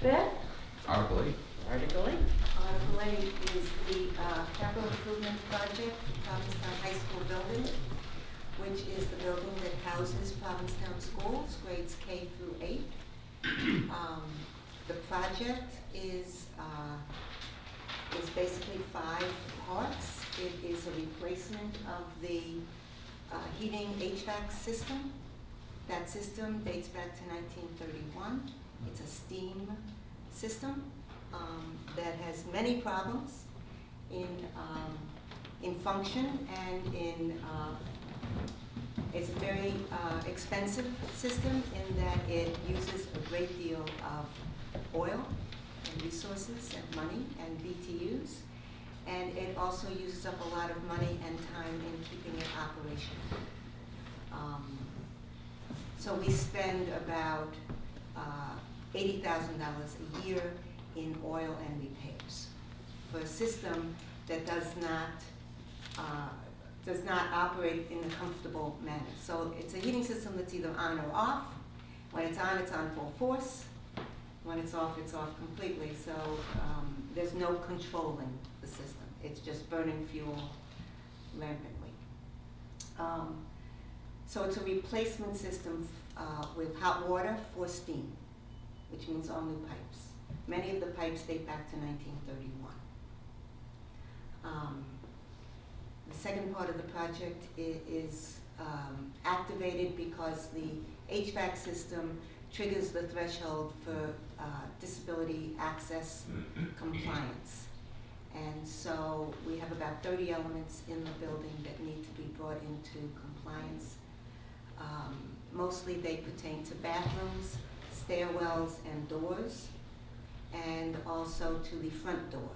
Beth? Article 8. Article 8. Article 8 is the capital improvement project for Provincetown High School building, which is the building that houses Provincetown schools, grades K through 8. The project is basically 5 parts. It is a replacement of the heating HVAC system. That system dates back to 1931. It's a steam system that has many problems in function and in it's a very expensive system in that it uses a great deal of oil and resources and money and BTUs, and it also uses up a lot of money and time in keeping it operational. So we spend about $80,000 a year in oil and repairs for a system that does not operate in a comfortable manner. So it's a heating system that's either on or off. When it's on full force. When it's off completely. So there's no controlling the system. It's just burning fuel rampantly. So it's a replacement system with hot water for steam, which means all new pipes. Many of the pipes date back to 1931. The second part of the project is activated because the HVAC system triggers the threshold for disability access compliance. And so we have about 30 elements in the building that need to be brought into compliance. Mostly they pertain to bathrooms, stairwells, and doors, and also to the front door,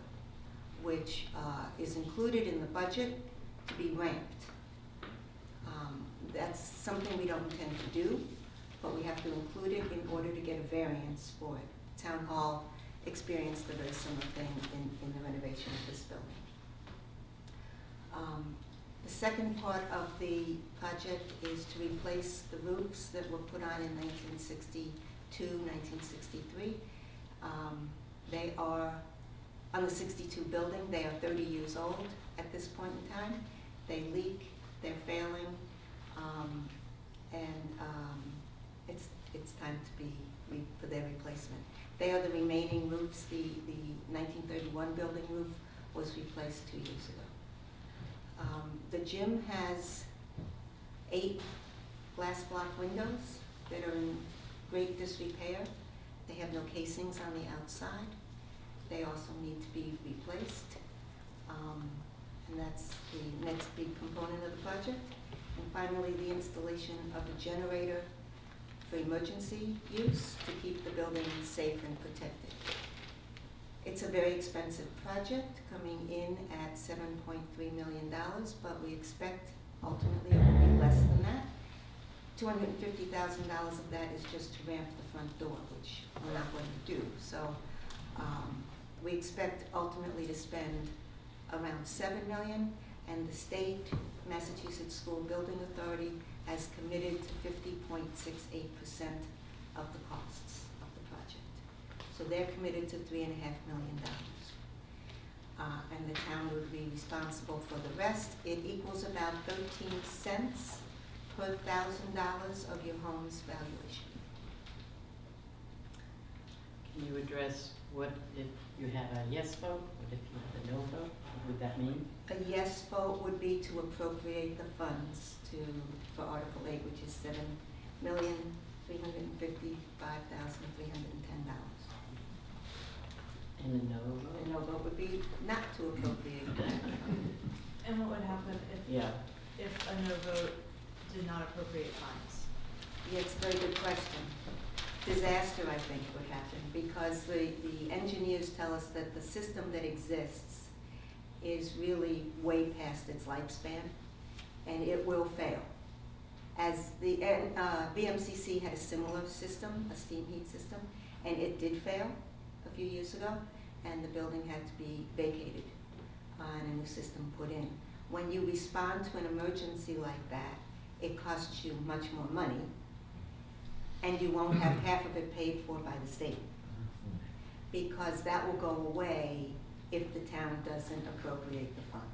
which is included in the budget to be ramped. That's something we don't intend to do, but we have to include it in order to get a variance for it. Town Hall experienced a very similar thing in the renovation of this building. The second part of the project is to replace the roofs that were put on in 1962, 1963. They are, on the 62 building, they are 30 years old at this point in time. They leak, they're failing, it's time to be for their replacement. They are the remaining roofs. The 1931 building roof was replaced 2 years ago. The gym has 8 glass block windows that are in great disrepair. They have no casings on the outside. They also need to be replaced. And that's the next big component of the project. And finally, the installation of a generator for emergency use to keep the building safe and protected. It's a very expensive project, coming in at $7.3 million, but we expect ultimately it will be less than that. $250,000 of that is just to ramp the front door, which we're not going to do. So we expect ultimately to spend around $7 million, and the state Massachusetts School Building Authority has committed to 50.68% of the costs of the project. So they're committed to $3.5 million. And the town would be responsible for the rest. It equals about 13 cents per $1,000 of your home's valuation. Can you address what if you have a yes vote, what if you have a no vote? What would that mean? A yes vote would be to appropriate the funds for Article 8, which is $7,355,310. And a no vote? A no vote would be not to appropriate that. And what would happen if a no vote did not appropriate funds? Yeah, it's a very good question. Disaster, I think, would happen, because the engineers tell us that the system that exists is really way past its lifespan, and it will fail. As the BMCC had a similar system, a steam heat system, and it did fail a few years ago, and the building had to be vacated and a new system put in. When you respond to an emergency like that, it costs you much more money, and you won't have half of it paid for by the state. because that will go away if the town doesn't appropriate the funds.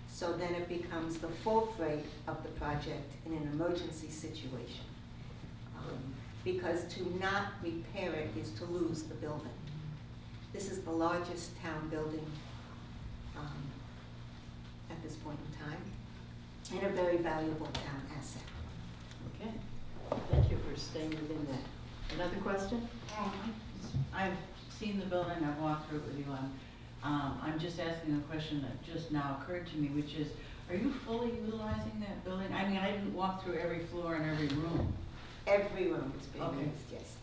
So then it becomes the full freight of the project in an emergency situation. Because to not repair it is to lose the building. This is the largest town building at this point in time, and a very valuable town asset. Okay, thank you for staying within that. Another question? I've seen the building, I've walked through it with you, I'm just asking a question that just now occurred to me, which is, are you fully utilizing that building? I mean, I didn't walk through every floor and every room. Every room is being Okay. used, yes.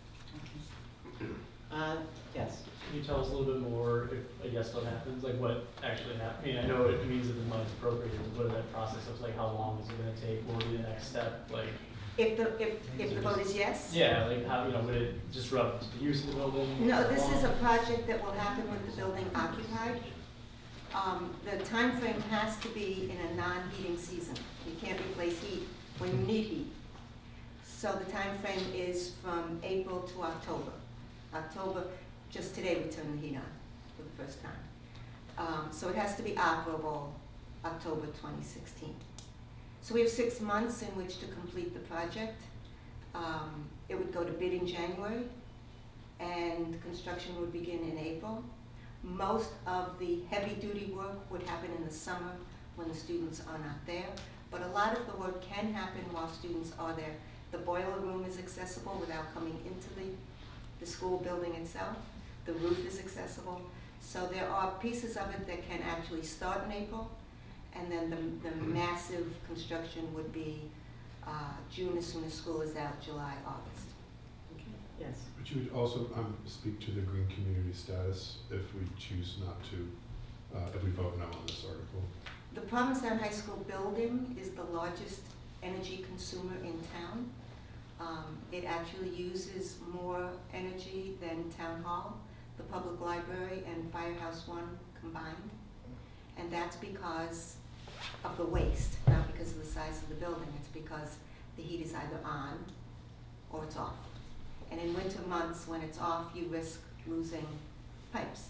Yes. Can you tell us a little bit more if a yes vote happens, like what actually happens? I mean, I know it means that the money's appropriated, but what does that process look like? How long is it gonna take? What will be the next step? Like, If the vote is yes? yeah, like how, would it disrupt the use of the building? No, this is a project that will happen with the building occupied. The time frame has to be in a non-heating season. You can't replace heat when you need heat. So the time frame is from April to October. October, just today we turned the heat on for the first time. So it has to be operable October 2016. So we have 6 months in which to complete the project. It would go to bid in January, and construction would begin in April. Most of the heavy-duty work would happen in the summer when the students are not there, but a lot of the work can happen while students are there. The boiler room is accessible without coming into the school building itself. The roof is accessible. So there are pieces of it that can actually start in April, and then the massive construction would be June as soon as school is out, July, August. Okay. Yes. But you would also speak to the green community status if we choose not to, if we vote no on this article. The Provincetown High School building is the largest energy consumer in town. It actually uses more energy than Town Hall, the Public Library, and Firehouse One combined. And that's because of the waste, not because of the size of the building. It's because the heat is either on or it's off. And in winter months, when it's off, you risk losing pipes.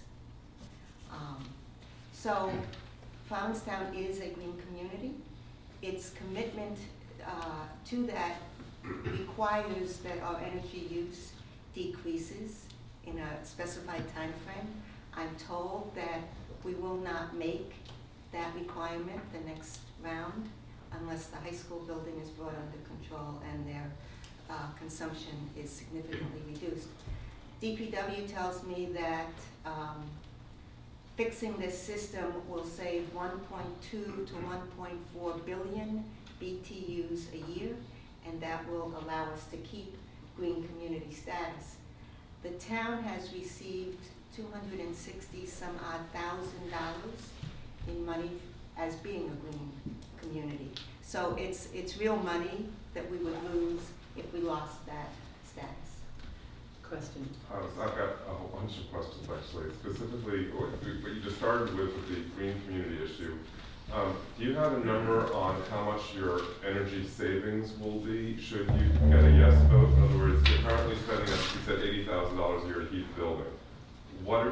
So Provincetown is a green community. Its commitment to that requires that our energy use decreases in a specified time frame. I'm told that we will not make that requirement the next round unless the high school building is brought under control and their consumption is significantly reduced. DPW tells me that fixing this system will save 1.2 to 1.4 billion BTUs a year, and that will allow us to keep green community status. The town has received $260 some odd thousand in money as being a green community. So it's real money that we would lose if we lost that status. Question. So I've got a whole bunch of questions actually. Specifically, what you just started with the green community issue. Do you have a number on how much your energy savings will be should you get a yes vote? In other words, you're currently spending, as you said, $80,000 a year to heat the building.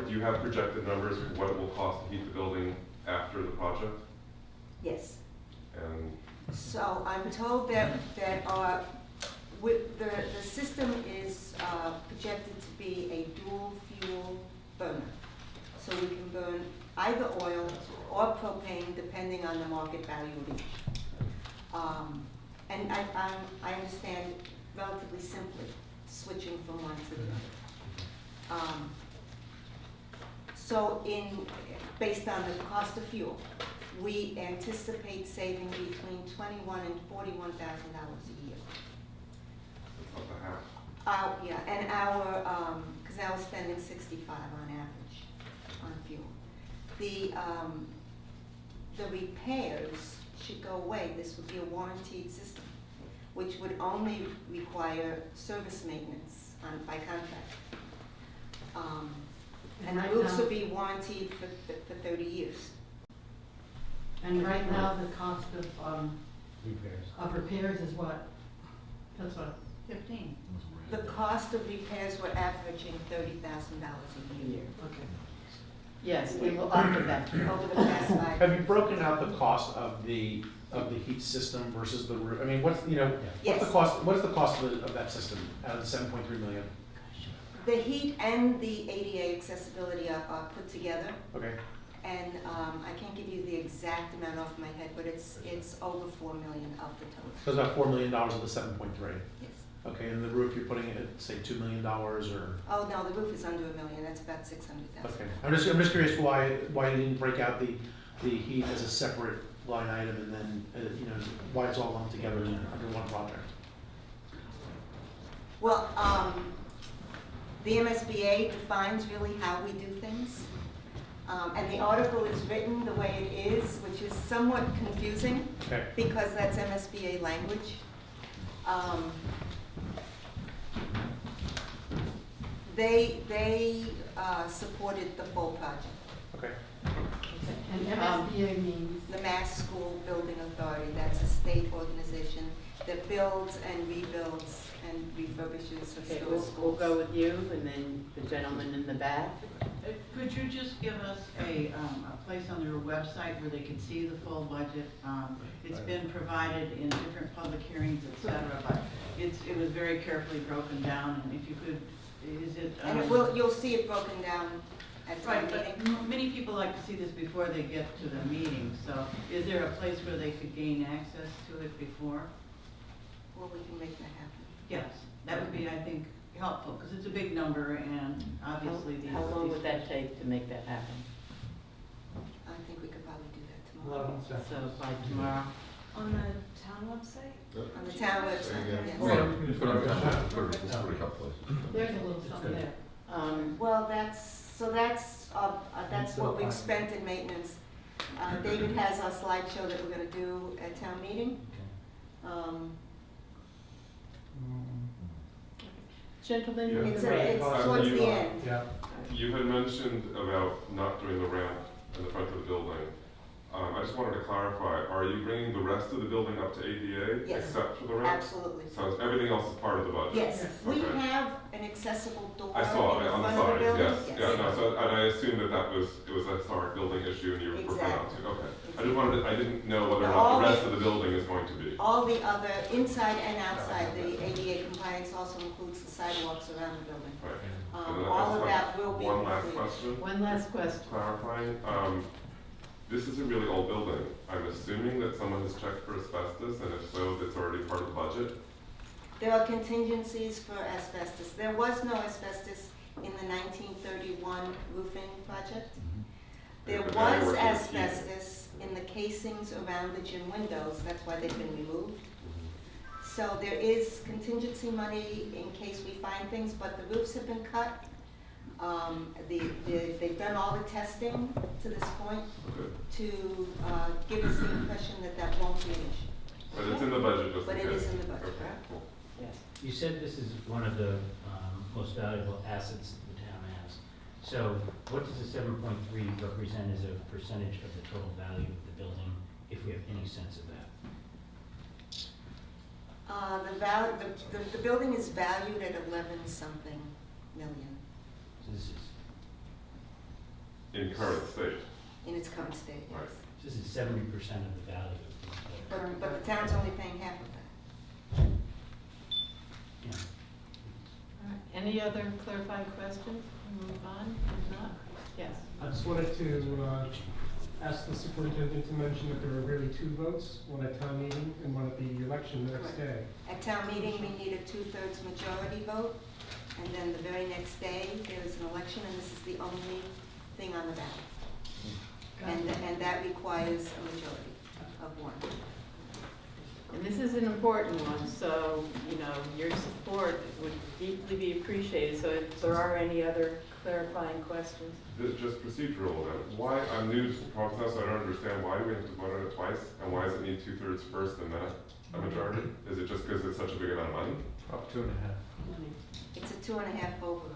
Do you have projected numbers for what it will cost to heat the building after the project? Yes. And So I'm told that the system is projected to be a dual fuel burner. So we can burn either oil or propane depending on the market value of each. And I understand relatively simply switching from one to the other. So based on the cost of fuel, we anticipate saving between $21,000 and $41,000 a year. that's not the half. Yeah, and because I was spending 65 on average on fuel. The repairs should go away. This would be a warranted system, which would only require service maintenance by contract. And the right roofs now- would be warranted for 30 years. And right now, the cost of repairs is what? That's what, 15. The cost of repairs were averaging $30,000 a year Yes, we will offer that. over the past 5 Have years. you broken out the cost of the heat system versus the roof? I mean, what's, you know, Yes. what is the cost of that system out of the 7.3 million? The heat and the ADA accessibility are put together, Okay, and I can't give you the exact amount off my head, but it's over $4 million of the total. so it's about $4 million of the 7.3. Yes. Okay, and the roof, you're putting it at, say, $2 million or? Oh, no, the roof is under $1 million, that's about 600,000. Okay, I'm just curious why you didn't break out the heat as a separate line item and then, you know, why it's all lumped together under one project? Well, the MSBA defines really how we do things. And the article is written the way it is, which is somewhat confusing Okay, because that's MSBA language. They supported the full project. okay. And MSBA means, The Mass School Building Authority, that's a state organization that builds and rebuilds and refurbishes Okay, historic we'll schools. go with you and then the gentleman in the back. Could you just give us a place on your website where they can see the full budget? It's been provided in different public hearings, et cetera, but it was very carefully broken down, and if you could, is it? And you'll see it broken down at town Right, but meeting. many people like to see this before they get to the meeting, so is there a place where they could gain access to it before? Well, we can make that happen. Yes, that would be, I think, helpful, because it's a big number, and obviously these. How long would that take to make that happen? I think we could probably do that tomorrow. So by tomorrow? On the town website? On the town website, yes. there's a little something there. Well, that's what we've spent in maintenance. David has our slideshow that we're gonna do at town meeting. Gentlemen, Yeah. in It's the red. it's towards the end. You had mentioned about not doing the ramp in the front of the building. I just wanted to clarify, are you bringing the rest of the building up to ADA? Yes. Except for the ramp? Absolutely. So everything else is part of the budget? Yes, we Okay. have an accessible door I saw in it the on the front of the side, building. yes, yeah, no, so, and I assumed that it was a historic building issue and you were referring out to, okay. I didn't know whether or not the rest of the building is going to be. All the other, inside and outside, the ADA compliance also includes the sidewalks around the building. Right. And then I All just of have that will be One last included. question, One last question. clarifying, this is a really old building. I'm assuming that someone has checked for asbestos, and if so, that's already part of the budget? There are contingencies for asbestos. There was no asbestos in the 1931 roofing project. There Yeah, but now you're was working with heat. asbestos in the casings around the gym windows, that's why they've been removed. So there is contingency money in case we find things, but the roofs have been cut. They've done all the testing to this point Okay. to give us the impression that that won't be an issue. But it's in the budget just in But case? it is in the budget. Okay, cool. Yes. You said this is one of the most valuable assets the town has. So what does the 7.3 represent as a percentage of the total value of the building, if we have any sense of that? The building is valued at 11-something million So this is, In current state, in its current state, yes. right. this is 70% of the value of the building. But the town's only paying half of that. Yeah. All right. Any other clarifying questions? We'll move on, if not, yes. I just wanted to ask the superintendent to mention that there were really 2 votes, one at town meeting and one at the election the next Correct. day. At town meeting, we need a 2/3 majority vote, and then the very next day, there is an election, and this is the only thing on the ballot. And that requires a majority of 1. And this is an important one, so, you know, your support would deeply be appreciated. So if there are any other clarifying questions? Just procedural then. Why, I'm new to the process, so I don't understand why do we have to vote on it twice? And why does it need 2/3 first and then a majority? Is it just because it's such a big amount of money? Up 2.5. It's a 2.5 override.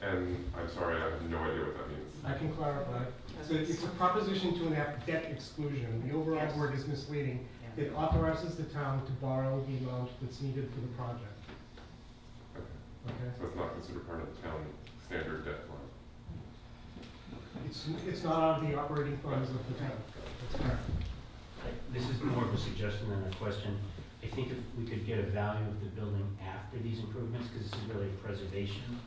And I'm sorry, I have no idea what that means. I can clarify. So it's a proposition 2.5 debt exclusion. The overall Yes. word is misleading. It authorizes the town to borrow the amount that's needed for the project. Okay. So it's not considered part of the town standard debt line. It's not out of the operating funds of the town. That's correct. This is more of a suggestion than a question. I think if we could get a value of the building after these improvements, because this is really a preservation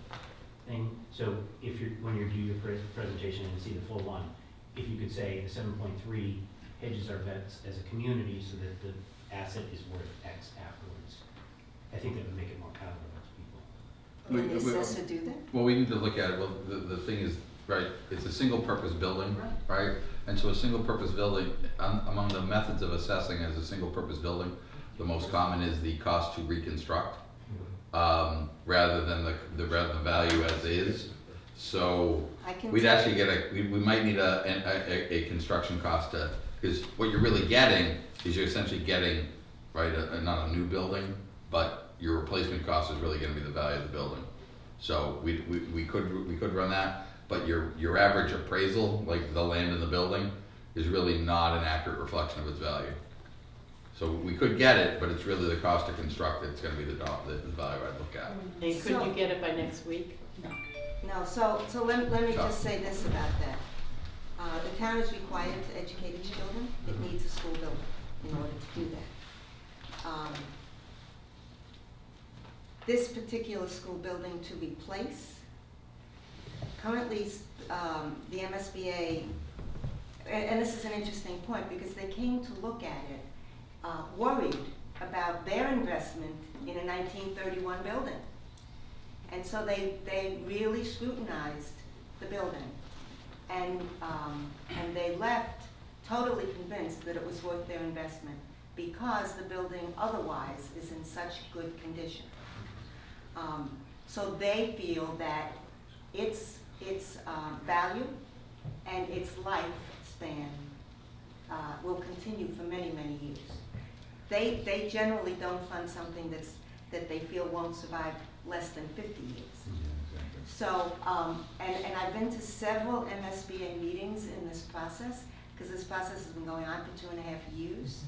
thing. So if you're, when you do your presentation and see the full one, if you could say the 7.3 hedges our bets as a community so that the asset is worth X afterwards, I think that would make it more palatable to people. Can the assessor do that? Well, we need to look at it. Well, the thing is, right, it's a single-purpose building, right? And so a single-purpose building, among the methods of assessing as a single-purpose building, the most common is the cost to reconstruct, rather than the value as is. So we'd actually get we might need a construction cost to, because what you're really getting is you're essentially getting, right, not a new building, but your replacement cost is really going to be the value of the building. So we could run that, but your average appraisal, like the land in the building, is really not an accurate reflection of its value. So we could get it, but it's really the cost to construct it. It's going to be the value I'd look at. And could you get it by next week? No, so let me just say this about that. The town is required to educate its children. It needs a school building in order to do that. This particular school building to replace, currently the MSBA, and this is an interesting point because they came to look at it worried about their investment in a 1931 building. And so they really scrutinized the building, and they left totally convinced that it was worth their investment because the building otherwise is in such good condition. So they feel that its value and its lifespan will continue for many, many years. They generally don't fund something that they feel won't survive less than 50 years. So, and I've been to several MSBA meetings in this process, because this process has been going on for 2.5 years.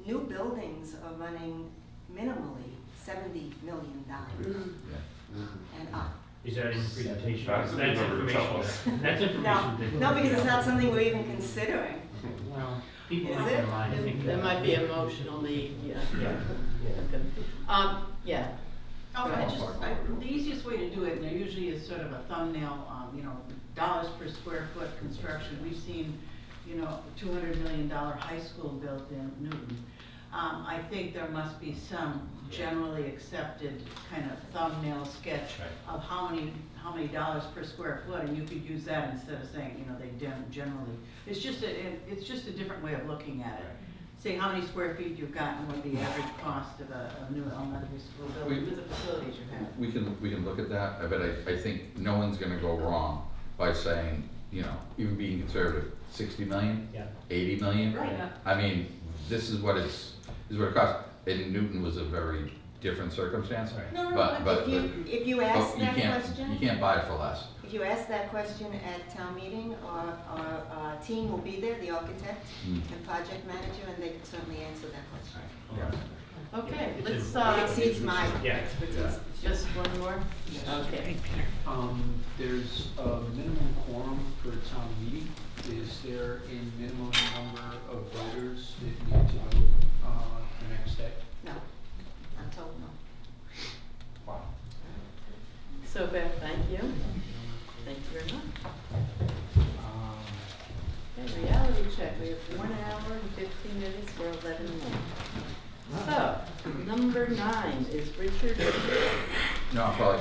New buildings are running minimally $70 million and up. Is that in the presentation? That's a big number to tell us. That's information. No, because it's not something we're even considering. Well, people Is in it? their mind, I think. There might be emotional need, yeah. Yeah. The easiest way to do it, and there usually is sort of a thumbnail, dollars per square foot construction. We've seen, $200 million high school built in Newton. I think there must be some generally accepted kind of thumbnail sketch of how many dollars per square foot, and you could use that instead of saying, they generally. It's just a different way of looking at it. Say how many square feet you've got and what the average cost of a new elementary school building with the facilities you have. We can look at that, but I think no one's going to go wrong by saying, even being conservative, 60 million, 80 million. Right. I mean, this is what it costs. And Newton was a very different circumstance. No, But if you ask that question, you can't buy it for less. if you ask that question at town meeting, our team will be there, the architect and project manager, and they can certainly answer that question. Okay, It's let's, It exceeds my Yeah. expertise. just one more? Okay. There's a minimum quorum for a town meeting. Is there a minimum number of voters that need to vote the next day? No, I'm told no. Wow. So Beth, thank you. Thank you very much. Okay, reality check, we have 1 hour and 15 minutes for 11 minutes. So, number 9 is Richard. No, probably